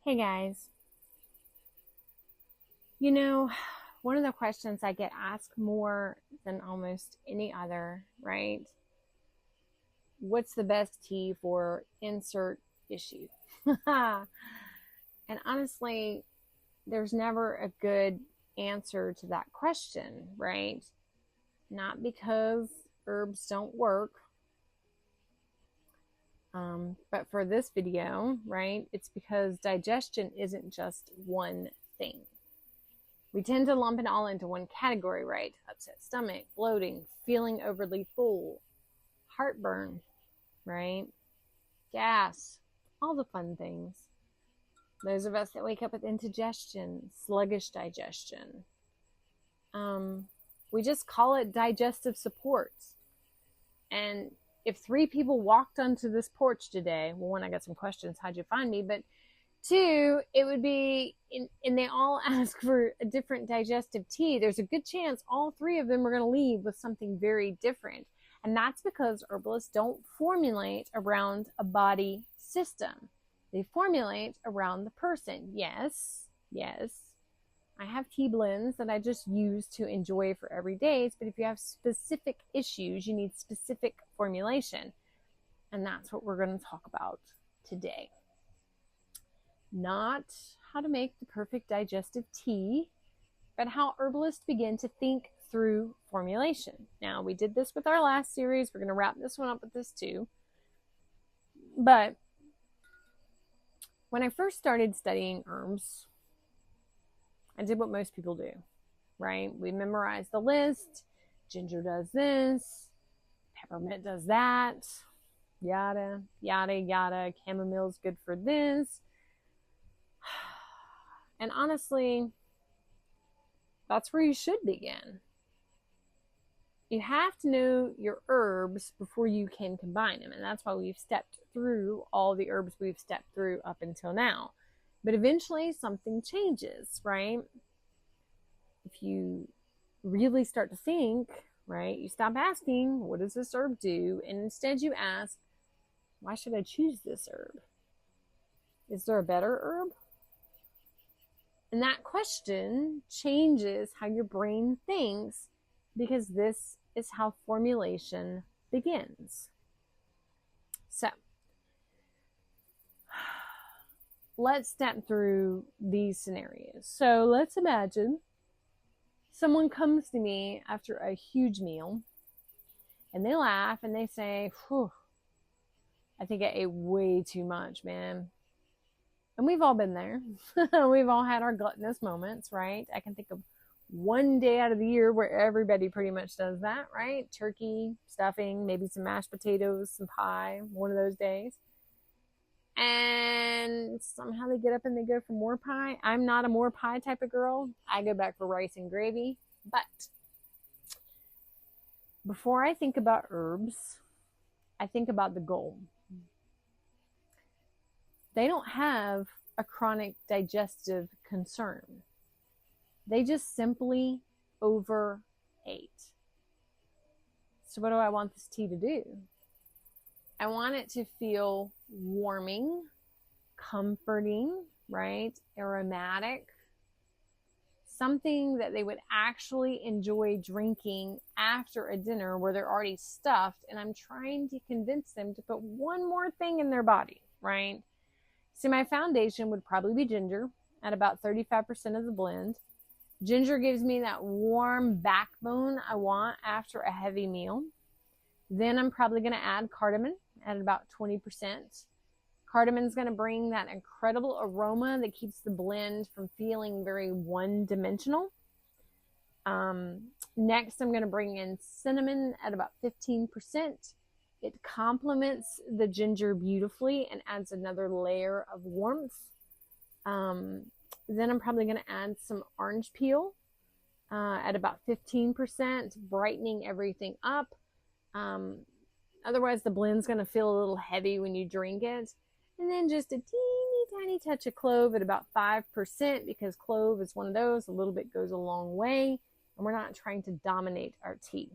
Hey guys, you know, one of the questions I get asked more than almost any other, right? What's the best tea for insert issue? And honestly, there's never a good answer to that question, right? Not because herbs don't work, but for this video, right, it's because digestion isn't just one thing. We tend to lump it all into one category, right? Upset stomach, bloating, feeling overly full, heartburn, right? Gas, all the fun things. Those of us that wake up with indigestion, sluggish digestion. We just call it digestive support. And if 3 people walked onto this porch today, well, one, I got some questions, how'd you find me? But 2, it would be, and they all ask for a different digestive tea. There's a good chance all 3 of them are going to leave with something very different. And that's because herbalists don't formulate around a body system. They formulate around the person. Yes, I have tea blends that I just use to enjoy for every day. But if you have specific issues, you need specific formulation. And that's what we're going to talk about today. Not how to make the perfect digestive tea, but how herbalists begin to think through formulation. Now, we did this with our last series. We're going to wrap this one up with this too. But when I first started studying herbs, I did what most people do, right? We memorized the list. Ginger does this. Peppermint does that. Yada, yada, yada. Chamomile's good for this. And honestly, that's where you should begin. You have to know your herbs before you can combine them. And that's why we've stepped through all the herbs we've stepped through up until now. But eventually something changes, right? If you really start to think, right, you stop asking, what does this herb do? And instead you ask, why should I choose this herb? Is there a better herb? And that question changes how your brain thinks, because this is how formulation begins. So, let's step through these scenarios. So let's imagine someone comes to me after a huge meal and they laugh and they say, "Whew, I think I ate way too much, man." And we've all been there. We've all had our gluttonous moments, right? I can think of one day out of the year where everybody pretty much does that, right? Turkey, stuffing, maybe some mashed potatoes, some pie, one of those days. And somehow they get up and they go for more pie. I'm not a more pie type of girl. I go back for rice and gravy. But before I think about herbs, I think about the goal. They don't have a chronic digestive concern. They just simply overate. So what do I want this tea to do? I want it to feel warming, comforting, right? Aromatic. Something that they would actually enjoy drinking after a dinner where they're already stuffed, and I'm trying to convince them to put one more thing in their body, right? So my foundation would probably be ginger at about 35% of the blend. Ginger gives me that warm backbone I want after a heavy meal. Then I'm probably going to add cardamom at about 20%. Cardamom's going to bring that incredible aroma that keeps the blend from feeling very one-dimensional. Next, I'm going to bring in cinnamon at about 15%. It complements the ginger beautifully and adds another layer of warmth. Then I'm probably going to add some orange peel at about 15%, brightening everything up. Otherwise, the blend's going to feel a little heavy when you drink it. And then just a teeny tiny touch of clove at about 5%, because clove is one of those, a little bit goes a long way, and we're not trying to dominate our tea.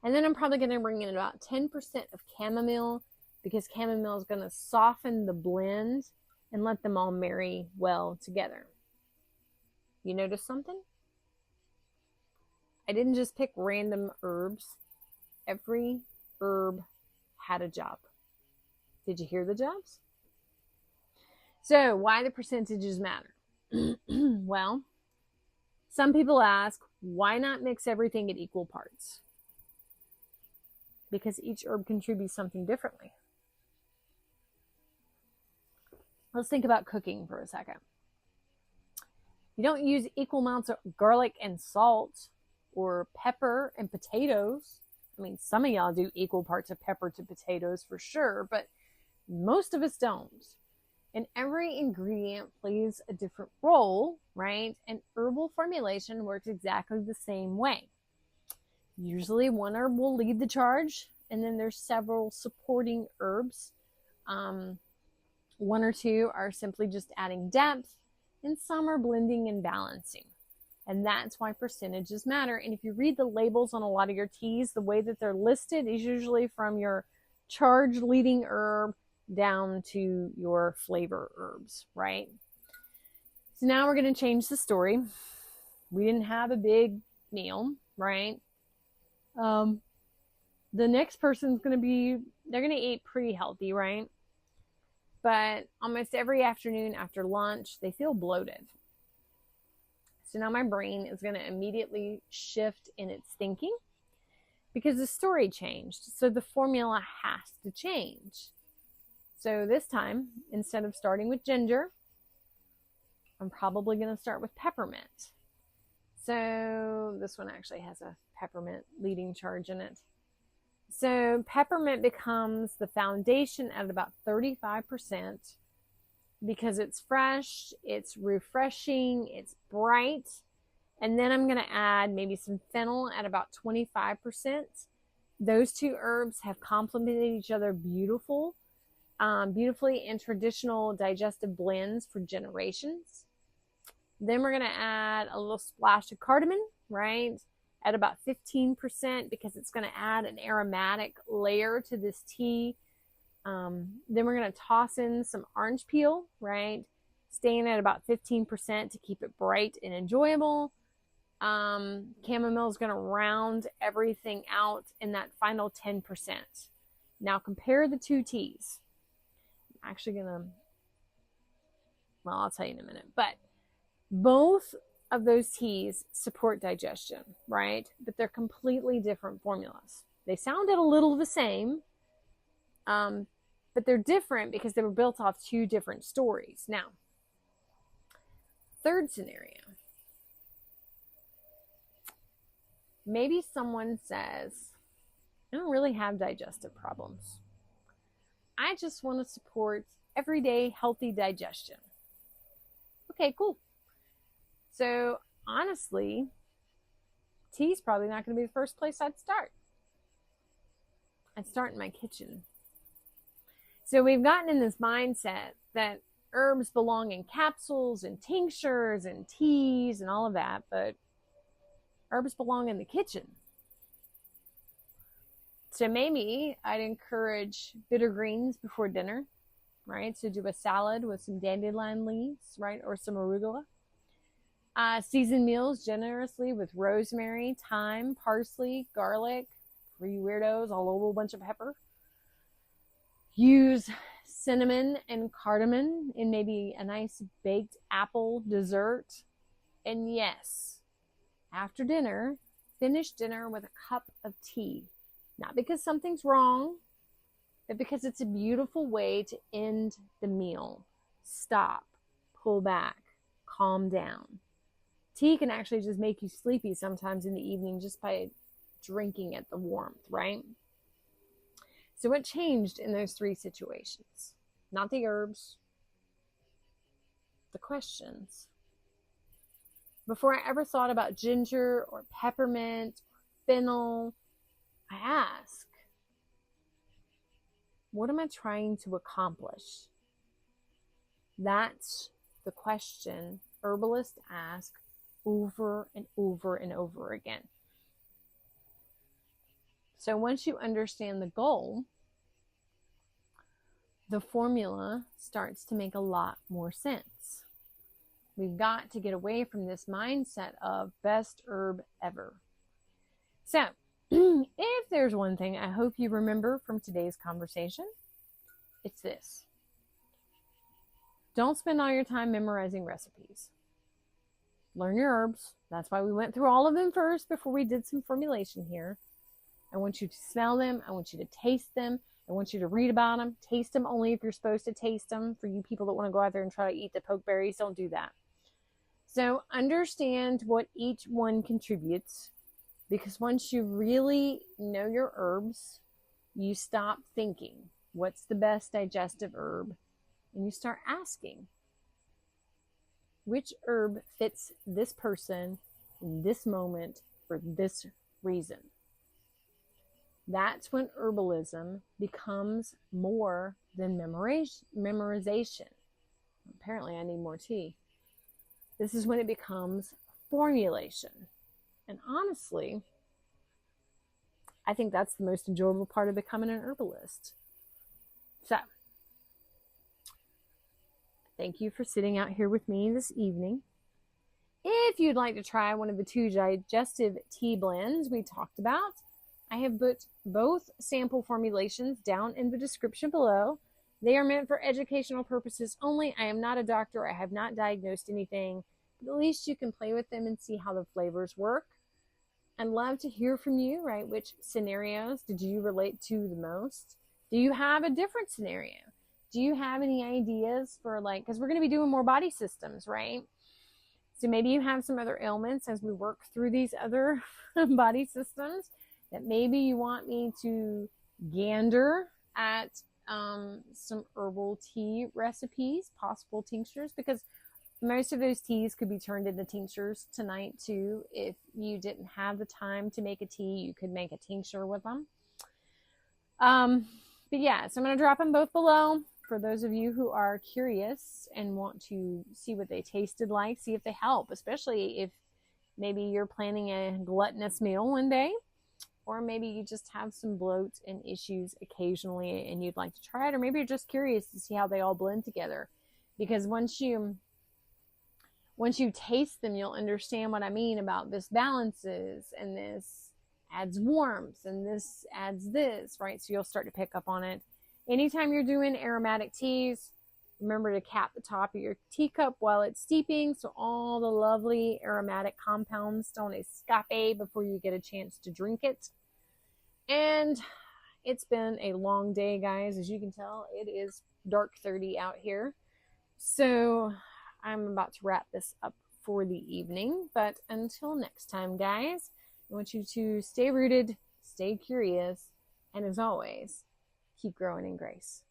And then I'm probably going to bring in about 10% of chamomile, because chamomile is going to soften the blend and let them all marry well together. You notice something? I didn't just pick random herbs. Every herb had a job. Did you hear the jobs? So, why the percentages matter? Well, some people ask, why not mix everything at equal parts? Because each herb contributes something differently. Let's think about cooking for a second. You don't use equal amounts of garlic and salt or pepper and potatoes. I mean, some of y'all do equal parts of pepper to potatoes for sure, but most of us don't. And every ingredient plays a different role, right? And herbal formulation works exactly the same way. Usually one herb will lead the charge, and then there's several supporting herbs. One or two are simply just adding depth, and some are blending and balancing. And that's why percentages matter. And if you read the labels on a lot of your teas, the way that they're listed is usually from your charge leading herb down to your flavor herbs, right? So now we're going to change the story. We didn't have a big meal, right? The next person's going to be, they're going to eat pretty healthy, right? But almost every afternoon after lunch, they feel bloated. So now my brain is going to immediately shift in its thinking because the story changed. So the formula has to change. So this time, instead of starting with ginger, I'm probably going to start with peppermint. So this one actually has a peppermint leading charge in it. So peppermint becomes the foundation at about 35% because it's fresh, it's refreshing, it's bright. And then I'm going to add maybe some fennel at about 25%. Those two herbs have complemented each other beautifully in traditional digestive blends for generations. Then we're going to add a little splash of cardamom, right? At about 15% because it's going to add an aromatic layer to this tea. Then we're going to toss in some orange peel, right? Staying at about 15% to keep it bright and enjoyable. Chamomile is going to round everything out in that final 10%. Now compare the two teas. I'm actually going to, well, I'll tell you in a minute. But both of those teas support digestion, right? But they're completely different formulas. They sounded a little the same, but they're different because they were built off two different stories. Now, third scenario. Maybe someone says, I don't really have digestive problems. I just want to support everyday healthy digestion. Okay, cool. So honestly, tea is probably not going to be the first place I'd start. I'd start in my kitchen. So we've gotten in this mindset that herbs belong in capsules and tinctures and teas and all of that, but herbs belong in the kitchen. So maybe I'd encourage bitter greens before dinner, right? So do a salad with some dandelion leaves, right? Or some arugula. Season meals generously with rosemary, thyme, parsley, garlic, for you weirdos, a whole bunch of pepper. Use cinnamon and cardamom in maybe a nice baked apple dessert. And yes, after dinner, finish dinner with a cup of tea. Not because something's wrong, but because it's a beautiful way to end the meal. Stop, pull back, calm down. Tea can actually just make you sleepy sometimes in the evening just by drinking it, the warmth, right? So what changed in those three situations? Not the herbs, the questions. Before I ever thought about ginger or peppermint or fennel, I ask, what am I trying to accomplish? That's the question herbalists ask over and over and over again. So once you understand the goal, the formula starts to make a lot more sense. We've got to get away from this mindset of best herb ever. So, if there's one thing I hope you remember from today's conversation, it's this. Don't spend all your time memorizing recipes. Learn your herbs. That's why we went through all of them first before we did some formulation here. I want you to smell them. I want you to taste them. I want you to read about them. Taste them only if you're supposed to taste them. For you people that want to go out there and try to eat the pokeberries, don't do that. So understand what each one contributes, because once you really know your herbs, you stop thinking, what's the best digestive herb? And you start asking, which herb fits this person in this moment for this reason? That's when herbalism becomes more than memorization. Apparently, I need more tea. This is when it becomes formulation. And honestly, I think that's the most enjoyable part of becoming an herbalist. So, thank you for sitting out here with me this evening. If you'd like to try one of the 2 digestive tea blends we talked about, I have put both sample formulations down in the description below. They are meant for educational purposes only. I am not a doctor. I have not diagnosed anything. But at least you can play with them and see how the flavors work. I'd love to hear from you, right? Which scenarios did you relate to the most? Do you have a different scenario? Do you have any ideas for, like, because we're going to be doing more body systems, right? So maybe you have some other ailments as we work through these other body systems that maybe you want me to gander at some herbal tea recipes, possible tinctures, because most of those teas could be turned into tinctures tonight too. If you didn't have the time to make a tea, you could make a tincture with them. But yeah, so I'm going to drop them both below for those of you who are curious and want to see what they tasted like, see if they help, especially if maybe you're planning a gluttonous meal one day, or maybe you just have some bloat and issues occasionally and you'd like to try it, or maybe you're just curious to see how they all blend together. Because once you taste them, you'll understand what I mean about this balances and this adds warmth and this adds this, right? So you'll start to pick up on it. Anytime you're doing aromatic teas, remember to cap the top of your teacup while it's steeping so all the lovely aromatic compounds don't escape before you get a chance to drink it. And it's been a long day, guys. As you can tell, it is dark 30 out here. So I'm about to wrap this up for the evening. But until next time, guys, I want you to stay rooted, stay curious, and as always, keep growing in grace.